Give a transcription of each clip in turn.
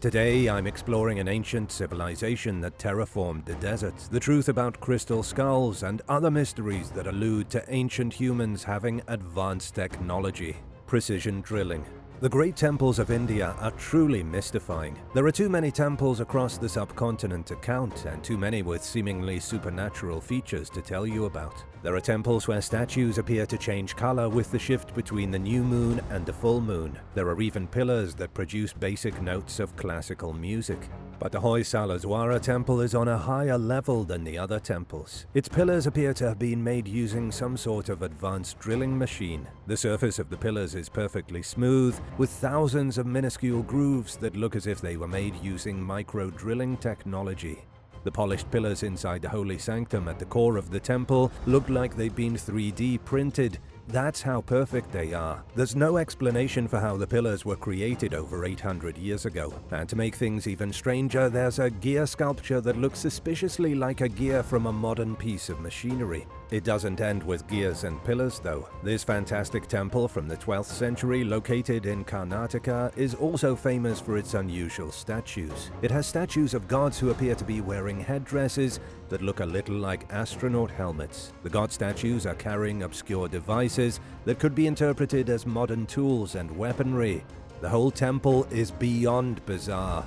Today, I'm exploring an ancient civilization that terraformed the desert, the truth about crystal skulls, and other mysteries that allude to ancient humans having advanced technology. Precision drilling. The great temples of India are truly mystifying. There are too many temples across the subcontinent to count, and too many with seemingly supernatural features to tell you about. There are temples where statues appear to change color with the shift between the new moon and the full moon. There are even pillars that produce basic notes of classical music. But the Hoysalaswara temple is on a higher level than the other temples. Its pillars appear to have been made using some sort of advanced drilling machine. The surface of the pillars is perfectly smooth, with thousands of minuscule grooves that look as if they were made using micro-drilling technology. The polished pillars inside the holy sanctum at the core of the temple look like they've been 3D printed. That's how perfect they are. There's no explanation for how the pillars were created over 800 years ago. And to make things even stranger, there's a gear sculpture that looks suspiciously like a gear from a modern piece of machinery. It doesn't end with gears and pillars though. This fantastic temple from the 12th century, located in Karnataka, is also famous for its unusual statues. It has statues of gods who appear to be wearing headdresses that look a little like astronaut helmets. The god statues are carrying obscure devices that could be interpreted as modern tools and weaponry. The whole temple is beyond bizarre.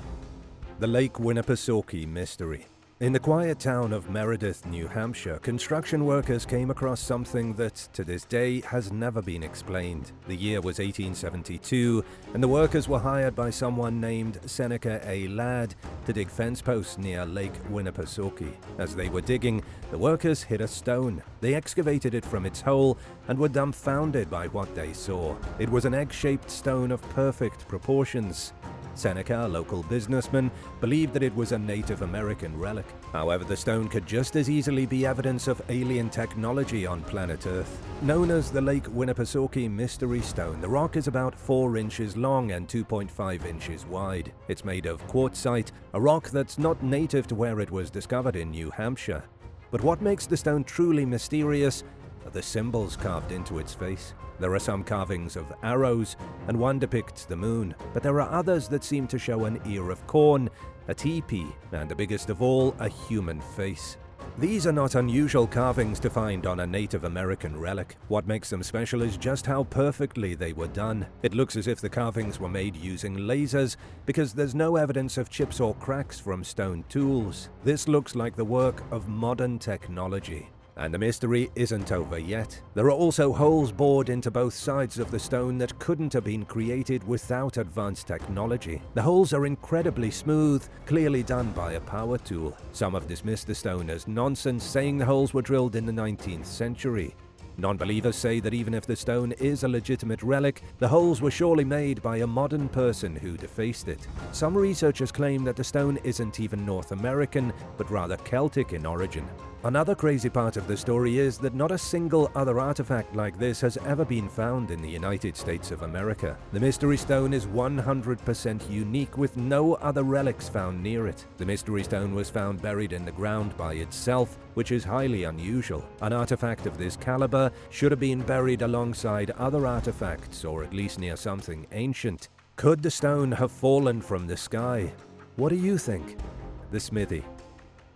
The Lake Winnipesaukee mystery. In the quiet town of Meredith, New Hampshire, construction workers came across something that, to this day, has never been explained. The year was 1872, and the workers were hired by someone named Seneca A. Ladd to dig fence posts near Lake Winnipesaukee. As they were digging, the workers hit a stone. They excavated it from its hole and were dumbfounded by what they saw. It was an egg-shaped stone of perfect proportions. Seneca, a local businessman, believed that it was a Native American relic. However, the stone could just as easily be evidence of alien technology on planet Earth. Known as the Lake Winnipesaukee Mystery Stone, the rock is about 4 inches long and 2.5 inches wide. It's made of quartzite, a rock that's not native to where it was discovered in New Hampshire. But what makes the stone truly mysterious are the symbols carved into its face. There are some carvings of arrows, and one depicts the moon, but there are others that seem to show an ear of corn, a teepee, and the biggest of all, a human face. These are not unusual carvings to find on a Native American relic. What makes them special is just how perfectly they were done. It looks as if the carvings were made using lasers, because there's no evidence of chips or cracks from stone tools. This looks like the work of modern technology. And the mystery isn't over yet. There are also holes bored into both sides of the stone that couldn't have been created without advanced technology. The holes are incredibly smooth, clearly done by a power tool. Some have dismissed the stone as nonsense, saying the holes were drilled in the 19th century. Non-believers say that even if the stone is a legitimate relic, the holes were surely made by a modern person who defaced it. Some researchers claim that the stone isn't even North American, but rather Celtic in origin. Another crazy part of the story is that not a single other artifact like this has ever been found in the United States of America. The Mystery Stone is 100% unique, with no other relics found near it. The Mystery Stone was found buried in the ground by itself, which is highly unusual. An artifact of this caliber should have been buried alongside other artifacts, or at least near something ancient. Could the stone have fallen from the sky? What do you think? The Smithy.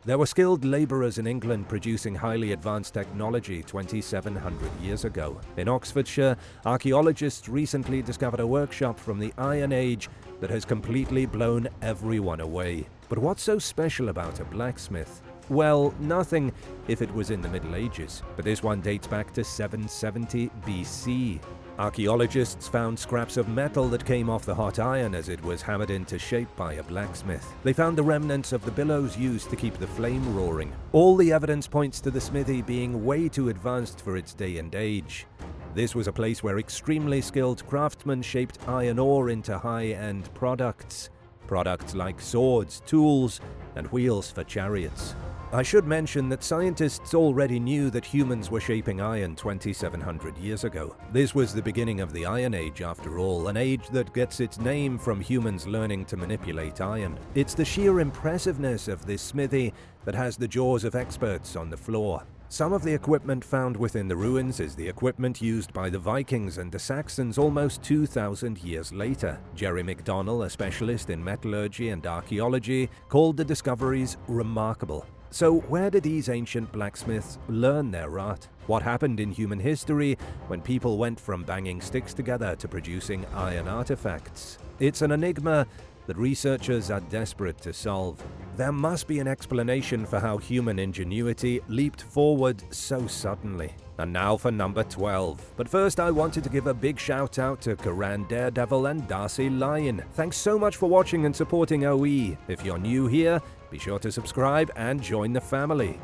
There were skilled labourers in England producing highly advanced technology 2,700 years ago. In Oxfordshire, archaeologists recently discovered a workshop from the Iron Age that has completely blown everyone away. But what's so special about a blacksmith? Well, nothing if it was in the Middle Ages, but this one dates back to 770 BC. Archaeologists found scraps of metal that came off the hot iron as it was hammered into shape by a blacksmith. They found the remnants of the billows used to keep the flame roaring. All the evidence points to the smithy being way too advanced for its day and age. This was a place where extremely skilled craftsmen shaped iron ore into high-end products. Products like swords, tools, and wheels for chariots. I should mention that scientists already knew that humans were shaping iron 2,700 years ago. This was the beginning of the Iron Age after all, an age that gets its name from humans learning to manipulate iron. It's the sheer impressiveness of this smithy that has the jaws of experts on the floor. Some of the equipment found within the ruins is the equipment used by the Vikings and the Saxons almost 2,000 years later. Jerry McDonnell, a specialist in metallurgy and archaeology, called the discoveries remarkable. So where did these ancient blacksmiths learn their art? What happened in human history when people went from banging sticks together to producing iron artifacts? It's an enigma that researchers are desperate to solve. There must be an explanation for how human ingenuity leaped forward so suddenly. And now for number 12. But first I wanted to give a big shout out to Garan Daredevil and Darcy Lion. Thanks so much for watching and supporting OE. If you're new here, be sure to subscribe and join the family.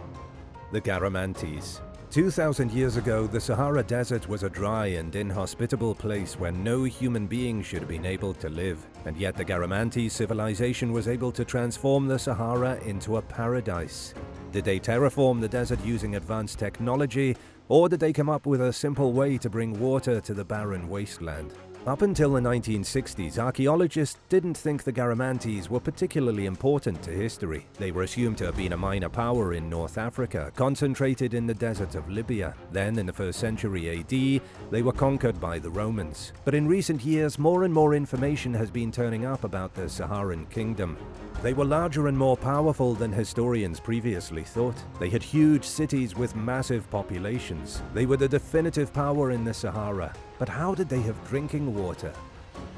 The Garamantes. 2,000 years ago, the Sahara Desert was a dry and inhospitable place where no human being should have been able to live. And yet the Garamantes civilization was able to transform the Sahara into a paradise. Did they terraform the desert using advanced technology, or did they come up with a simple way to bring water to the barren wasteland? Up until the 1960s, archaeologists didn't think the Garamantes were particularly important to history. They were assumed to have been a minor power in North Africa, concentrated in the desert of Libya. Then, in the 1st century AD, they were conquered by the Romans. But in recent years, more and more information has been turning up about the Saharan kingdom. They were larger and more powerful than historians previously thought. They had huge cities with massive populations. They were the definitive power in the Sahara. But how did they have drinking water?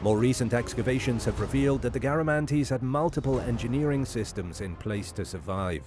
More recent excavations have revealed that the Garamantes had multiple engineering systems in place to survive.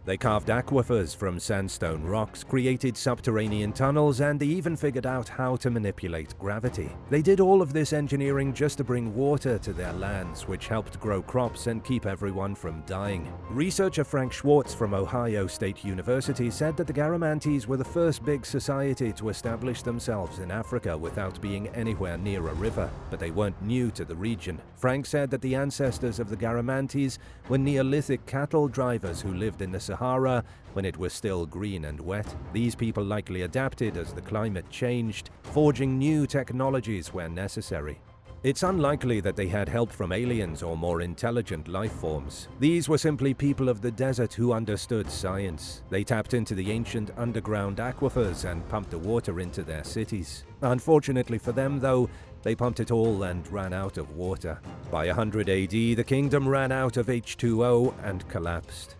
They carved aquifers from sandstone rocks, created subterranean tunnels, and they even figured out how to manipulate gravity. They did all of this engineering just to bring water to their lands, which helped grow crops and keep everyone from dying. Researcher Frank Schwartz from Ohio State University said that the Garamantes were the first big society to establish themselves in Africa without being anywhere near a river, but they weren't new to the region. Frank said that the ancestors of the Garamantes were Neolithic cattle drivers who lived in the Sahara when it was still green and wet. These people likely adapted as the climate changed, forging new technologies where necessary. It's unlikely that they had help from aliens or more intelligent life forms. These were simply people of the desert who understood science. They tapped into the ancient underground aquifers and pumped the water into their cities. Unfortunately for them, though, they pumped it all and ran out of water. By 100 AD, the kingdom ran out of H2O and collapsed.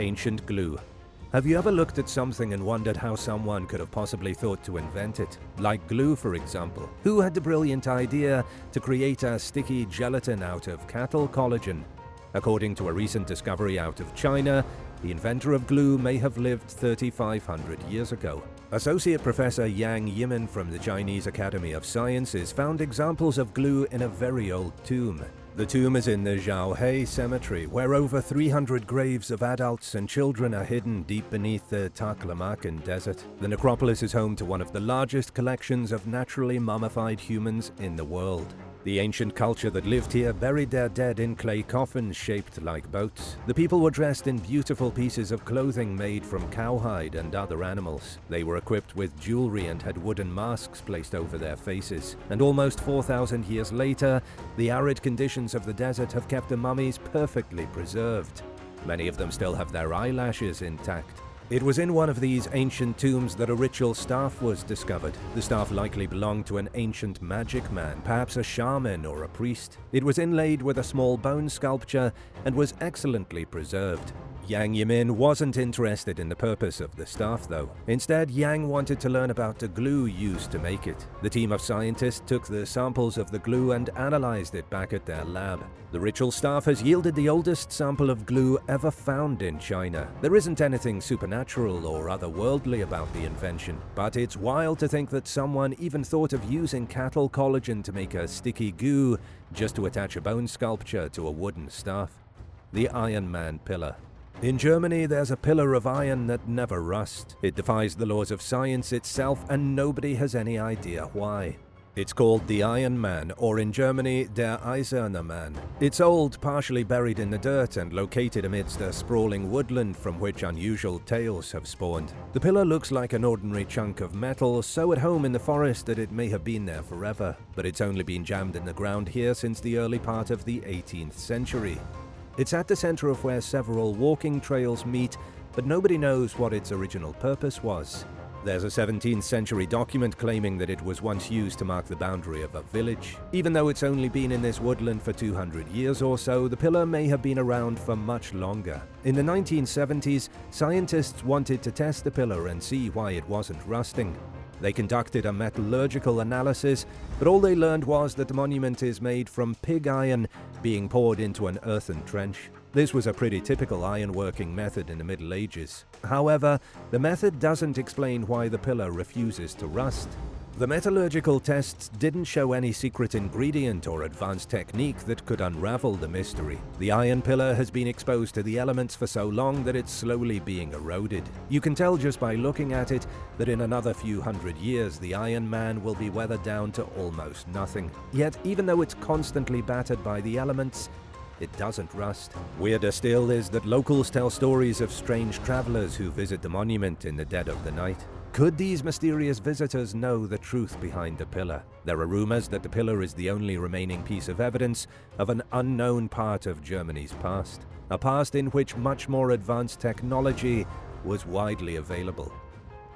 Ancient glue. Have you ever looked at something and wondered how someone could have possibly thought to invent it? Like glue, for example. Who had the brilliant idea to create a sticky gelatin out of cattle collagen? According to a recent discovery out of China, the inventor of glue may have lived 3,500 years ago. Associate Professor Yang Yimin from the Chinese Academy of Sciences found examples of glue in a very old tomb. The tomb is in the Zhaohe Cemetery, where over 300 graves of adults and children are hidden deep beneath the Taklamakan Desert. The necropolis is home to one of the largest collections of naturally mummified humans in the world. The ancient culture that lived here buried their dead in clay coffins shaped like boats. The people were dressed in beautiful pieces of clothing made from cowhide and other animals. They were equipped with jewelry and had wooden masks placed over their faces. And almost 4,000 years later, the arid conditions of the desert have kept the mummies perfectly preserved. Many of them still have their eyelashes intact. It was in one of these ancient tombs that a ritual staff was discovered. The staff likely belonged to an ancient magic man, perhaps a shaman or a priest. It was inlaid with a small bone sculpture and was excellently preserved. Yang Yimin wasn't interested in the purpose of the staff, though. Instead, Yang wanted to learn about the glue used to make it. The team of scientists took the samples of the glue and analyzed it back at their lab. The ritual staff has yielded the oldest sample of glue ever found in China. There isn't anything supernatural or otherworldly about the invention, but it's wild to think that someone even thought of using cattle collagen to make a sticky goo just to attach a bone sculpture to a wooden staff. The Iron Man Pillar. In Germany, there's a pillar of iron that never rusts. It defies the laws of science itself, and nobody has any idea why. It's called the Iron Man, or in Germany, der Eiserne Mann. It's old, partially buried in the dirt, and located amidst a sprawling woodland from which unusual tales have spawned. The pillar looks like an ordinary chunk of metal, so at home in the forest that it may have been there forever, but it's only been jammed in the ground here since the early part of the 18th century. It's at the center of where several walking trails meet, but nobody knows what its original purpose was. There's a 17th century document claiming that it was once used to mark the boundary of a village. Even though it's only been in this woodland for 200 years or so, the pillar may have been around for much longer. In the 1970s, scientists wanted to test the pillar and see why it wasn't rusting. They conducted a metallurgical analysis, but all they learned was that the monument is made from pig iron being poured into an earthen trench. This was a pretty typical ironworking method in the Middle Ages. However, the method doesn't explain why the pillar refuses to rust. The metallurgical tests didn't show any secret ingredient or advanced technique that could unravel the mystery. The iron pillar has been exposed to the elements for so long that it's slowly being eroded. You can tell just by looking at it that in another few hundred years the Iron Man will be weathered down to almost nothing. Yet, even though it's constantly battered by the elements, it doesn't rust. Weirder still is that locals tell stories of strange travelers who visit the monument in the dead of the night. Could these mysterious visitors know the truth behind the pillar? There are rumors that the pillar is the only remaining piece of evidence of an unknown part of Germany's past, a past in which much more advanced technology was widely available.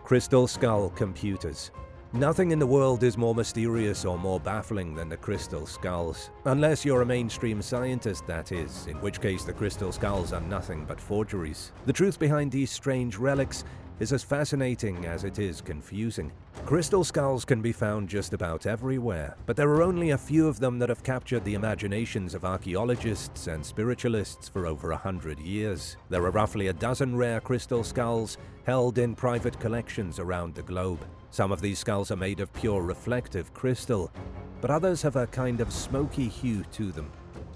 Crystal skull computers. Nothing in the world is more mysterious or more baffling than the crystal skulls. Unless you're a mainstream scientist, that is, in which case the crystal skulls are nothing but forgeries. The truth behind these strange relics is as fascinating as it is confusing. Crystal skulls can be found just about everywhere, but there are only a few of them that have captured the imaginations of archaeologists and spiritualists for over 100 years. There are roughly a dozen rare crystal skulls held in private collections around the globe. Some of these skulls are made of pure reflective crystal, but others have a kind of smoky hue to them.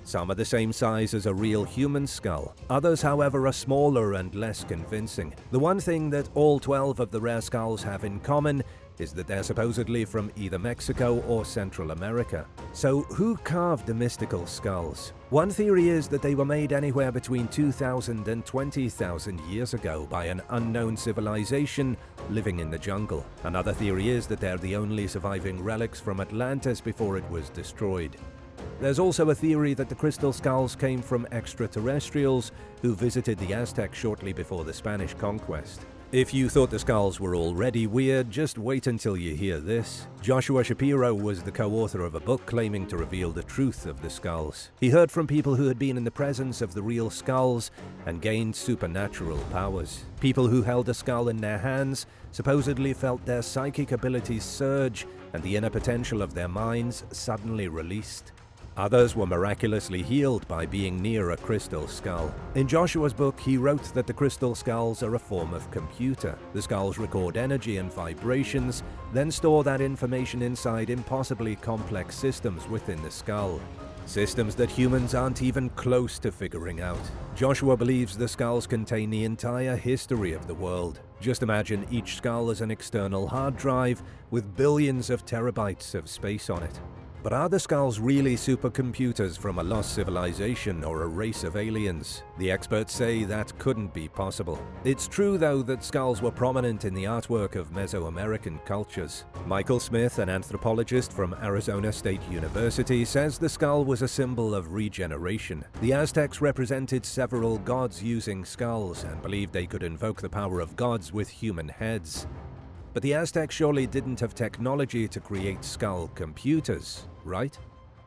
Some are the same size as a real human skull. Others, however, are smaller and less convincing. The one thing that all 12 of the rare skulls have in common is that they're supposedly from either Mexico or Central America. So who carved the mystical skulls? One theory is that they were made anywhere between 2,000 and 20,000 years ago by an unknown civilization living in the jungle. Another theory is that they're the only surviving relics from Atlantis before it was destroyed. There's also a theory that the crystal skulls came from extraterrestrials who visited the Aztecs shortly before the Spanish conquest. If you thought the skulls were already weird, just wait until you hear this. Joshua Shapiro was the co-author of a book claiming to reveal the truth of the skulls. He heard from people who had been in the presence of the real skulls and gained supernatural powers. People who held a skull in their hands supposedly felt their psychic abilities surge and the inner potential of their minds suddenly released. Others were miraculously healed by being near a crystal skull. In Joshua's book, he wrote that the crystal skulls are a form of computer. The skulls record energy and vibrations, then store that information inside impossibly complex systems within the skull. Systems that humans aren't even close to figuring out. Joshua believes the skulls contain the entire history of the world. Just imagine each skull as an external hard drive with billions of terabytes of space on it. But are the skulls really supercomputers from a lost civilization or a race of aliens? The experts say that couldn't be possible. It's true, though, that skulls were prominent in the artwork of Mesoamerican cultures. Michael Smith, an anthropologist from Arizona State University, says the skull was a symbol of regeneration. The Aztecs represented several gods using skulls and believed they could invoke the power of gods with human heads. But the Aztecs surely didn't have technology to create skull computers, right?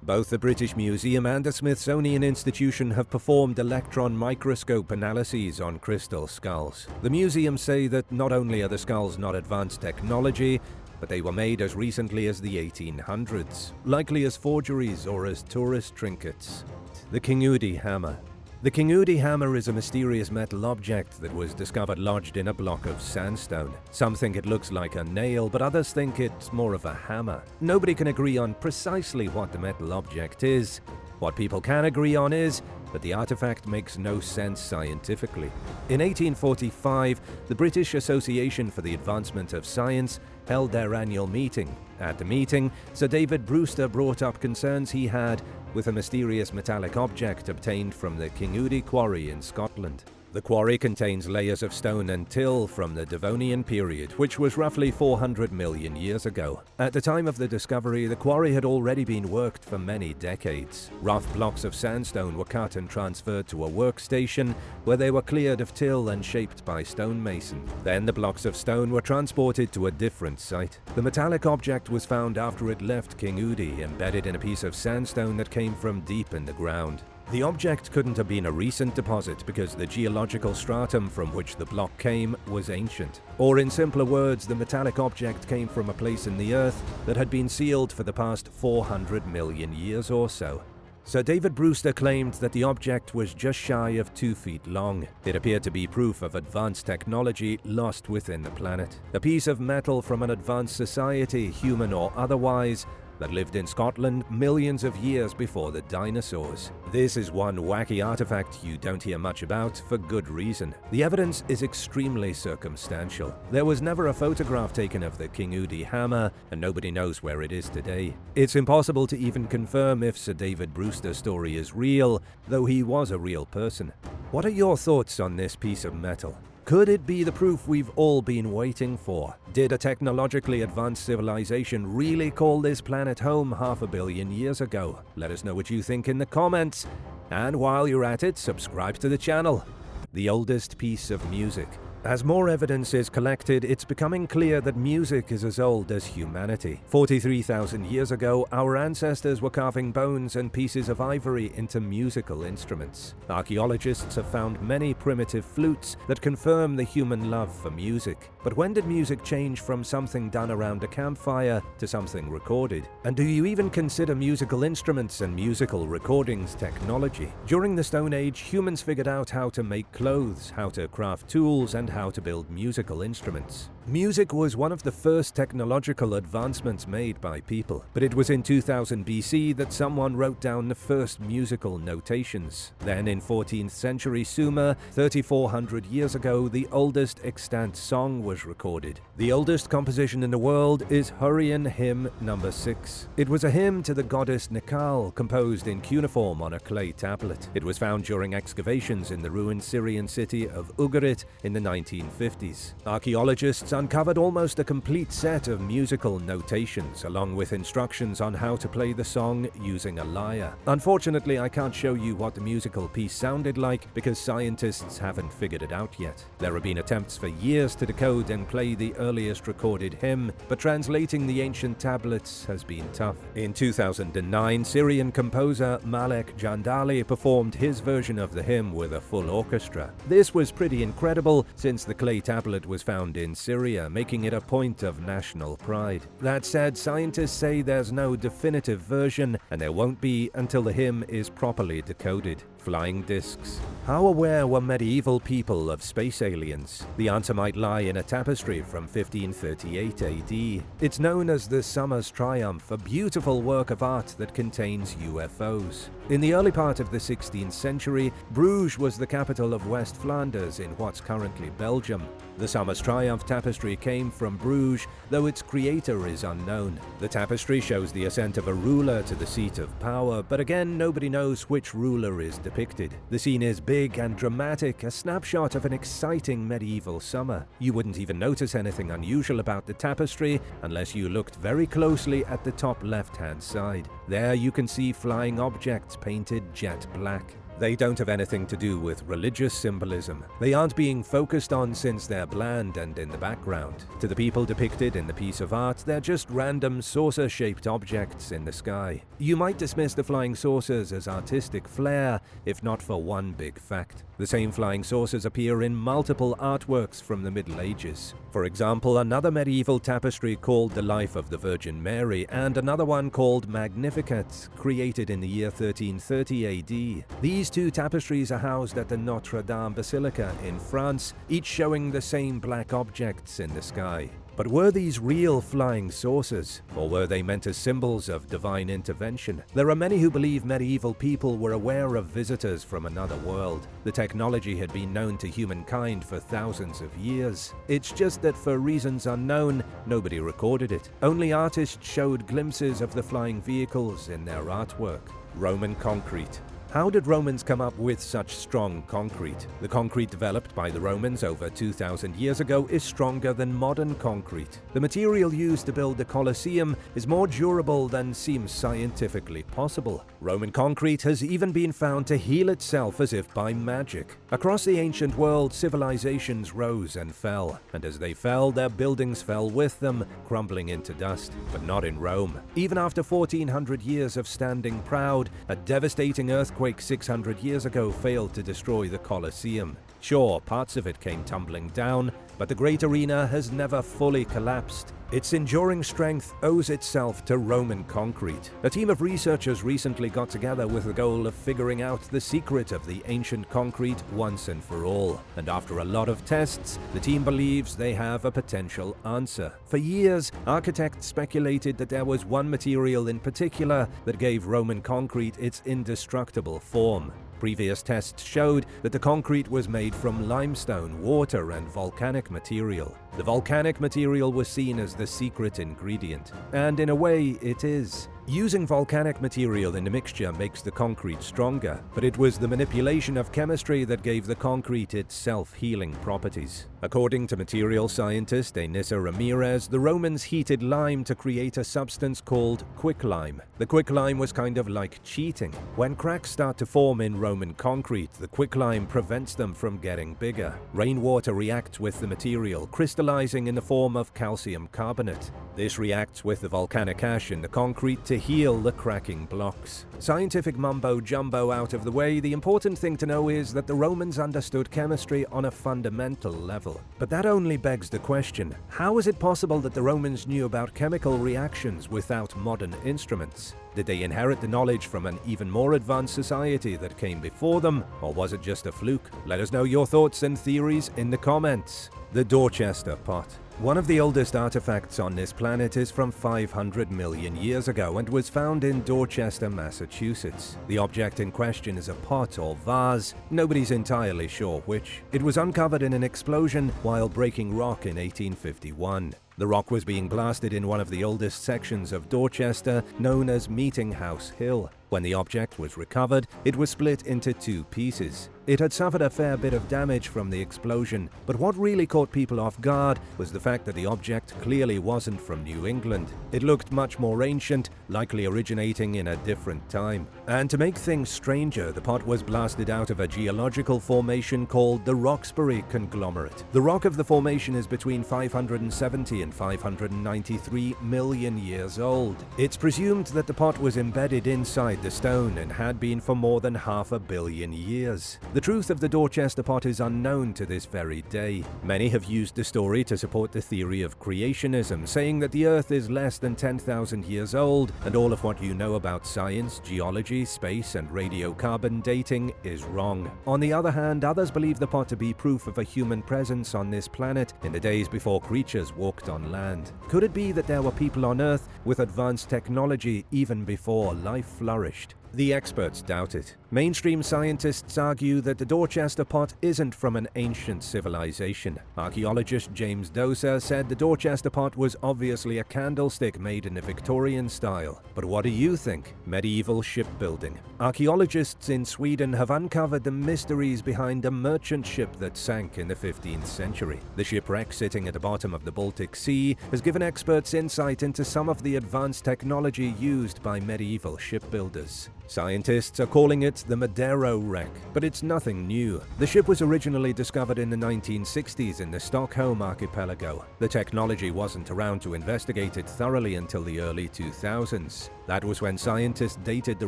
Both the British Museum and the Smithsonian Institution have performed electron microscope analyses on crystal skulls. The museums say that not only are the skulls not advanced technology, but they were made as recently as the 1800s, likely as forgeries or as tourist trinkets. The King Udi Hammer. The King Udi Hammer is a mysterious metal object that was discovered lodged in a block of sandstone. Some think it looks like a nail, but others think it's more of a hammer. Nobody can agree on precisely what the metal object is. What people can agree on is that the artifact makes no sense scientifically. In 1845, the British Association for the Advancement of Science held their annual meeting. At the meeting, Sir David Brewster brought up concerns he had with a mysterious metallic object obtained from the King Udi quarry in Scotland. The quarry contains layers of stone and till from the Devonian period, which was roughly 400 million years ago. At the time of the discovery, the quarry had already been worked for many decades. Rough blocks of sandstone were cut and transferred to a workstation, where they were cleared of till and shaped by stonemason. Then the blocks of stone were transported to a different site. The metallic object was found after it left King Udi, embedded in a piece of sandstone that came from deep in the ground. The object couldn't have been a recent deposit because the geological stratum from which the block came was ancient. Or in simpler words, the metallic object came from a place in the earth that had been sealed for the past 400 million years or so. Sir David Brewster claimed that the object was just shy of 2 feet long. It appeared to be proof of advanced technology lost within the planet. A piece of metal from an advanced society, human or otherwise, that lived in Scotland millions of years before the dinosaurs. This is one wacky artifact you don't hear much about for good reason. The evidence is extremely circumstantial. There was never a photograph taken of the King Udi Hammer, and nobody knows where it is today. It's impossible to even confirm if Sir David Brewster's story is real, though he was a real person. What are your thoughts on this piece of metal? Could it be the proof we've all been waiting for? Did a technologically advanced civilization really call this planet home 500 million years ago? Let us know what you think in the comments. And while you're at it, subscribe to the channel. The oldest piece of music. As more evidence is collected, it's becoming clear that music is as old as humanity. 43,000 years ago, our ancestors were carving bones and pieces of ivory into musical instruments. Archaeologists have found many primitive flutes that confirm the human love for music. But when did music change from something done around a campfire to something recorded? And do you even consider musical instruments and musical recordings technology? During the Stone Age, humans figured out how to make clothes, how to craft tools, and how to build musical instruments. Music was one of the first technological advancements made by people, but it was in 2000 BC that someone wrote down the first musical notations. Then in 14th century Sumer, 3,400 years ago, the oldest extant song was recorded. The oldest composition in the world is Hurrian Hymn No. 6. It was a hymn to the goddess Nikal, composed in cuneiform on a clay tablet. It was found during excavations in the ruined Syrian city of Ugarit in the 1950s. Archaeologists uncovered almost a complete set of musical notations, along with instructions on how to play the song using a lyre. Unfortunately, I can't show you what the musical piece sounded like because scientists haven't figured it out yet. There have been attempts for years to decode and play the earliest recorded hymn, but translating the ancient tablets has been tough. In 2009, Syrian composer Malek Jandali performed his version of the hymn with a full orchestra. This was pretty incredible since the clay tablet was found in Syria, making it a point of national pride. That said, scientists say there's no definitive version, and there won't be until the hymn is properly decoded. Flying discs. How aware were medieval people of space aliens? The answer might lie in a tapestry from 1538 AD. It's known as the Summer's Triumph, a beautiful work of art that contains UFOs. In the early part of the 16th century, Bruges was the capital of West Flanders in what's currently Belgium. The Summer's Triumph tapestry came from Bruges, though its creator is unknown. The tapestry shows the ascent of a ruler to the seat of power, but again, nobody knows which ruler is depicted. The scene is big and dramatic, a snapshot of an exciting medieval summer. You wouldn't even notice anything unusual about the tapestry unless you looked very closely at the top left-hand side. There you can see flying objects painted jet black. They don't have anything to do with religious symbolism. They aren't being focused on since they're bland and in the background. To the people depicted in the piece of art, they're just random saucer-shaped objects in the sky. You might dismiss the flying saucers as artistic flair, if not for one big fact. The same flying saucers appear in multiple artworks from the Middle Ages. For example, another medieval tapestry called The Life of the Virgin Mary and another one called Magnificat, created in the year 1330 AD. These two tapestries are housed at the Notre Dame Basilica in France, each showing the same black objects in the sky. But were these real flying saucers, or were they meant as symbols of divine intervention? There are many who believe medieval people were aware of visitors from another world. The technology had been known to humankind for thousands of years. It's just that for reasons unknown, nobody recorded it. Only artists showed glimpses of the flying vehicles in their artwork. Roman concrete. How did Romans come up with such strong concrete? The concrete developed by the Romans over 2,000 years ago is stronger than modern concrete. The material used to build the Colosseum is more durable than seems scientifically possible. Roman concrete has even been found to heal itself as if by magic. Across the ancient world, civilizations rose and fell, and as they fell, their buildings fell with them, crumbling into dust. But not in Rome. Even after 1,400 years of standing proud, a devastating earthquake 600 years ago failed to destroy the Colosseum. Sure, parts of it came tumbling down, but the great arena has never fully collapsed. Its enduring strength owes itself to Roman concrete. A team of researchers recently got together with the goal of figuring out the secret of the ancient concrete once and for all. And after a lot of tests, the team believes they have a potential answer. For years, architects speculated that there was one material in particular that gave Roman concrete its indestructible form. Previous tests showed that the concrete was made from limestone, water, and volcanic material. The volcanic material was seen as the secret ingredient, and in a way it is. Using volcanic material in the mixture makes the concrete stronger, but it was the manipulation of chemistry that gave the concrete its self-healing properties. According to material scientist Enisa Ramirez, the Romans heated lime to create a substance called quicklime. The quicklime was kind of like cheating. When cracks start to form in Roman concrete, the quicklime prevents them from getting bigger. Rainwater reacts with the material, crystallizing in the form of calcium carbonate. This reacts with the volcanic ash in the concrete to heal the cracking blocks. Scientific mumbo-jumbo out of the way, the important thing to know is that the Romans understood chemistry on a fundamental level. But that only begs the question, how is it possible that the Romans knew about chemical reactions without modern instruments? Did they inherit the knowledge from an even more advanced society that came before them, or was it just a fluke? Let us know your thoughts and theories in the comments. The Dorchester pot. One of the oldest artifacts on this planet is from 500 million years ago and was found in Dorchester, Massachusetts. The object in question is a pot or vase, nobody's entirely sure which. It was uncovered in an explosion while breaking rock in 1851. The rock was being blasted in one of the oldest sections of Dorchester, known as Meeting House Hill. When the object was recovered, it was split into two pieces. It had suffered a fair bit of damage from the explosion, but what really caught people off guard was the fact that the object clearly wasn't from New England. It looked much more ancient, likely originating in a different time. And to make things stranger, the pot was blasted out of a geological formation called the Roxbury Conglomerate. The rock of the formation is between 570 and 593 million years old. It's presumed that the pot was embedded inside the stone and had been for more than 500 million years. The truth of the Dorchester pot is unknown to this very day. Many have used the story to support the theory of creationism, saying that the Earth is less than 10,000 years old and all of what you know about science, geology, space, and radiocarbon dating is wrong. On the other hand, others believe the pot to be proof of a human presence on this planet in the days before creatures walked on land. Could it be that there were people on Earth with advanced technology even before life flourished? The experts doubt it. Mainstream scientists argue that the Dorchester pot isn't from an ancient civilization. Archaeologist James Doser said the Dorchester pot was obviously a candlestick made in the Victorian style. But what do you think? Medieval shipbuilding. Archaeologists in Sweden have uncovered the mysteries behind a merchant ship that sank in the 15th century. The shipwreck sitting at the bottom of the Baltic Sea has given experts insight into some of the advanced technology used by medieval shipbuilders. Scientists are calling it the Madero wreck, but it's nothing new. The ship was originally discovered in the 1960s in the Stockholm archipelago. The technology wasn't around to investigate it thoroughly until the early 2000s. That was when scientists dated the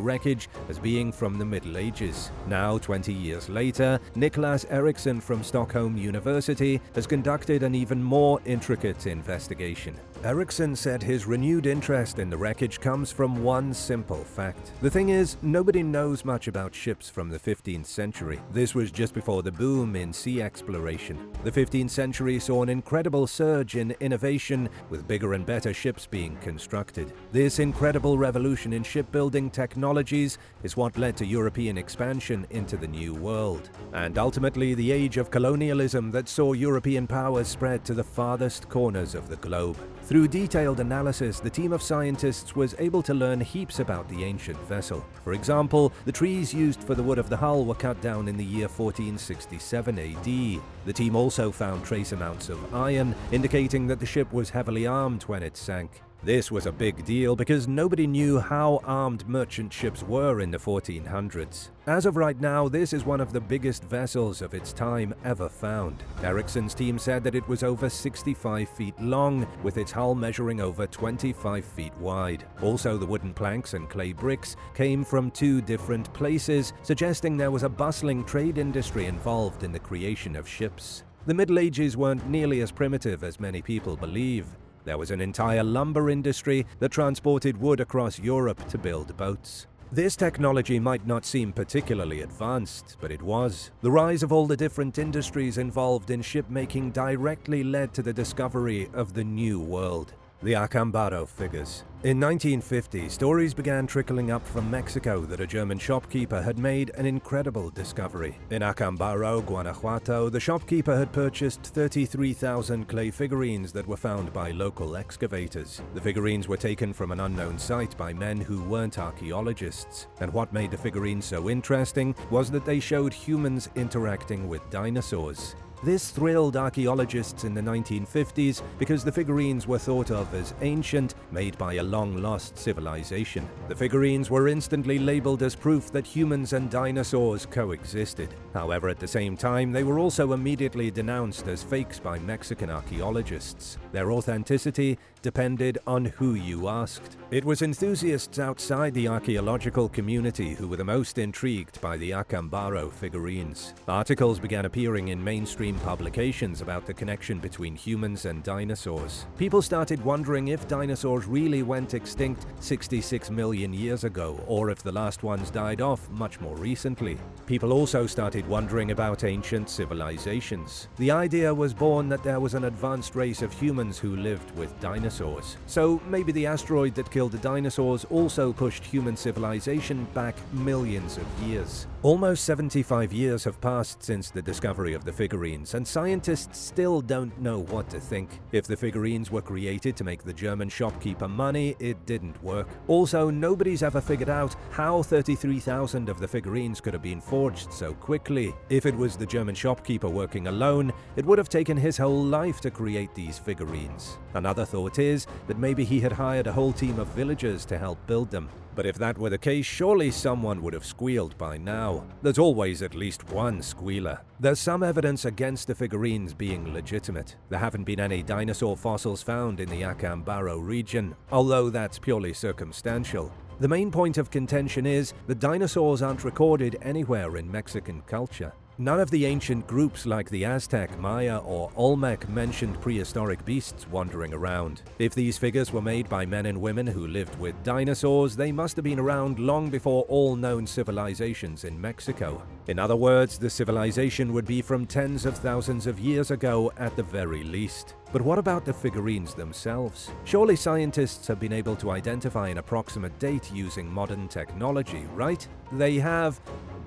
wreckage as being from the Middle Ages. Now, 20 years later, Niklas Eriksson from Stockholm University has conducted an even more intricate investigation. Eriksson said his renewed interest in the wreckage comes from one simple fact. The thing is, nobody knows much about ships from the 15th century. This was just before the boom in sea exploration. The 15th century saw an incredible surge in innovation, with bigger and better ships being constructed. This incredible revolution in shipbuilding technologies is what led to European expansion into the New World, and ultimately the age of colonialism that saw European powers spread to the farthest corners of the globe. Through detailed analysis, the team of scientists was able to learn heaps about the ancient vessel. For example, the trees used for the wood of the hull were cut down in the year 1467 AD. The team also found trace amounts of iron, indicating that the ship was heavily armed when it sank. This was a big deal because nobody knew how armed merchant ships were in the 1400s. As of right now, this is one of the biggest vessels of its time ever found. Ericsson's team said that it was over 65 feet long, with its hull measuring over 25 feet wide. Also, the wooden planks and clay bricks came from 2 different places, suggesting there was a bustling trade industry involved in the creation of ships. The Middle Ages weren't nearly as primitive as many people believe. There was an entire lumber industry that transported wood across Europe to build boats. This technology might not seem particularly advanced, but it was. The rise of all the different industries involved in shipmaking directly led to the discovery of the New World. The Acambaro figures. In 1950, stories began trickling up from Mexico that a German shopkeeper had made an incredible discovery. In Acambaro, Guanajuato, the shopkeeper had purchased 33,000 clay figurines that were found by local excavators. The figurines were taken from an unknown site by men who weren't archaeologists. And what made the figurines so interesting was that they showed humans interacting with dinosaurs. This thrilled archaeologists in the 1950s because the figurines were thought of as ancient, made by a long-lost civilization. The figurines were instantly labeled as proof that humans and dinosaurs coexisted. However, at the same time, they were also immediately denounced as fakes by Mexican archaeologists. Their authenticity depended on who you asked. It was enthusiasts outside the archaeological community who were the most intrigued by the Acambaro figurines. Articles began appearing in mainstream publications about the connection between humans and dinosaurs. People started wondering if dinosaurs really went extinct 66 million years ago, or if the last ones died off much more recently. People also started wondering about ancient civilizations. The idea was born that there was an advanced race of humans who lived with dinosaurs. So maybe the asteroid that killed the dinosaurs also pushed human civilization back millions of years. Almost 75 years have passed since the discovery of the figurines, and scientists still don't know what to think. If the figurines were created to make the German shopkeeper money, it didn't work. Also, nobody's ever figured out how 33,000 of the figurines could have been forged so quickly. If it was the German shopkeeper working alone, it would have taken his whole life to create these figurines. Another thought is that maybe he had hired a whole team of villagers to help build them. But if that were the case, surely someone would have squealed by now. There's always at least one squealer. There's some evidence against the figurines being legitimate. There haven't been any dinosaur fossils found in the Acambaro region, although that's purely circumstantial. The main point of contention is that dinosaurs aren't recorded anywhere in Mexican culture. None of the ancient groups like the Aztec, Maya, or Olmec mentioned prehistoric beasts wandering around. If these figures were made by men and women who lived with dinosaurs, they must have been around long before all known civilizations in Mexico. In other words, the civilization would be from tens of thousands of years ago at the very least. But what about the figurines themselves? Surely scientists have been able to identify an approximate date using modern technology, right? They have,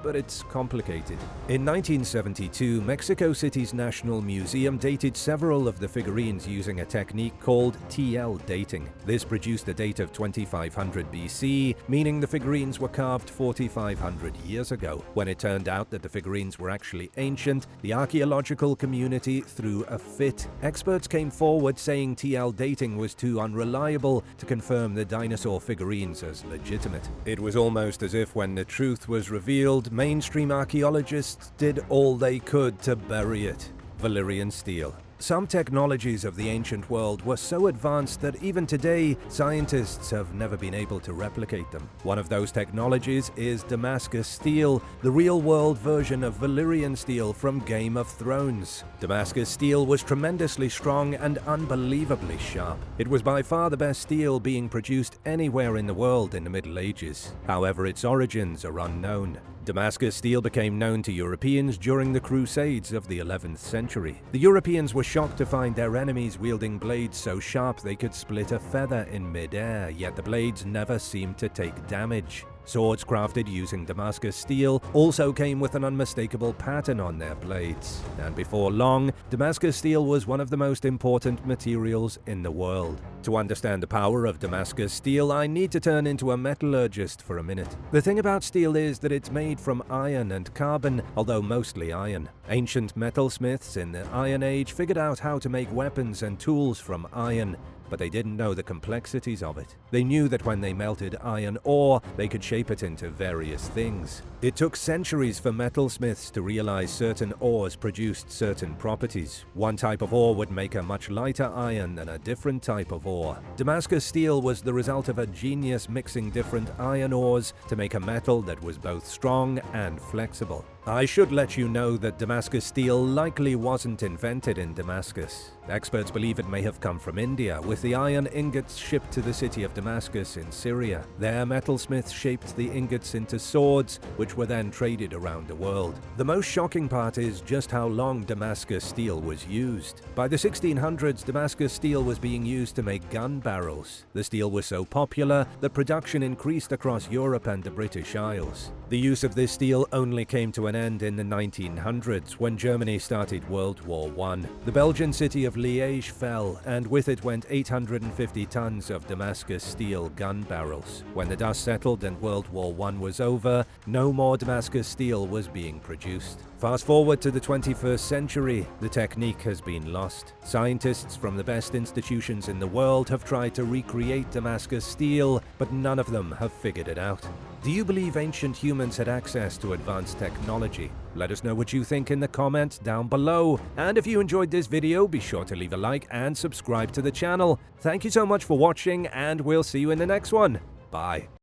but it's complicated. In 1972, Mexico City's National Museum dated several of the figurines using a technique called TL dating. This produced a date of 2500 BC, meaning the figurines were carved 4500 years ago. When it turned out that the figurines were actually ancient, the archaeological community threw a fit. Experts came forward saying TL dating was too unreliable to confirm the dinosaur figurines as legitimate. It was almost as if when the truth was revealed, mainstream archaeologists did all they could to bury it. Valyrian steel. Some technologies of the ancient world were so advanced that even today, scientists have never been able to replicate them. One of those technologies is Damascus Steel, the real-world version of Valyrian steel from Game of Thrones. Damascus Steel was tremendously strong and unbelievably sharp. It was by far the best steel being produced anywhere in the world in the Middle Ages. However, its origins are unknown. Damascus steel became known to Europeans during the Crusades of the 11th century. The Europeans were shocked to find their enemies wielding blades so sharp they could split a feather in mid-air, yet the blades never seemed to take damage. Swords crafted using Damascus steel also came with an unmistakable pattern on their blades, and before long, Damascus steel was one of the most important materials in the world. To understand the power of Damascus steel, I need to turn into a metallurgist for a minute. The thing about steel is that it's made from iron and carbon, although mostly iron. Ancient metalsmiths in the Iron Age figured out how to make weapons and tools from iron, but they didn't know the complexities of it. They knew that when they melted iron ore, they could shape it into various things. It took centuries for metalsmiths to realize certain ores produced certain properties. One type of ore would make a much lighter iron than a different type of ore. Damascus steel was the result of a genius mixing different iron ores to make a metal that was both strong and flexible. I should let you know that Damascus steel likely wasn't invented in Damascus. Experts believe it may have come from India, with the iron ingots shipped to the city of Damascus in Syria. There, metalsmiths shaped the ingots into swords, which were then traded around the world. The most shocking part is just how long Damascus steel was used. By the 1600s, Damascus steel was being used to make gun barrels. The steel was so popular that production increased across Europe and the British Isles. The use of this steel only came to an end in the 1900s, when Germany started World War I. The Belgian city of Liège fell, and with it went 850 tons of Damascus steel gun barrels. When the dust settled and World War I was over, no more Damascus steel was being produced. Fast forward to the 21st century, the technique has been lost. Scientists from the best institutions in the world have tried to recreate Damascus steel, but none of them have figured it out. Do you believe ancient humans had access to advanced technology? Let us know what you think in the comments down below. And if you enjoyed this video, be sure to leave a like and subscribe to the channel. Thank you so much for watching, and we'll see you in the next one. Bye.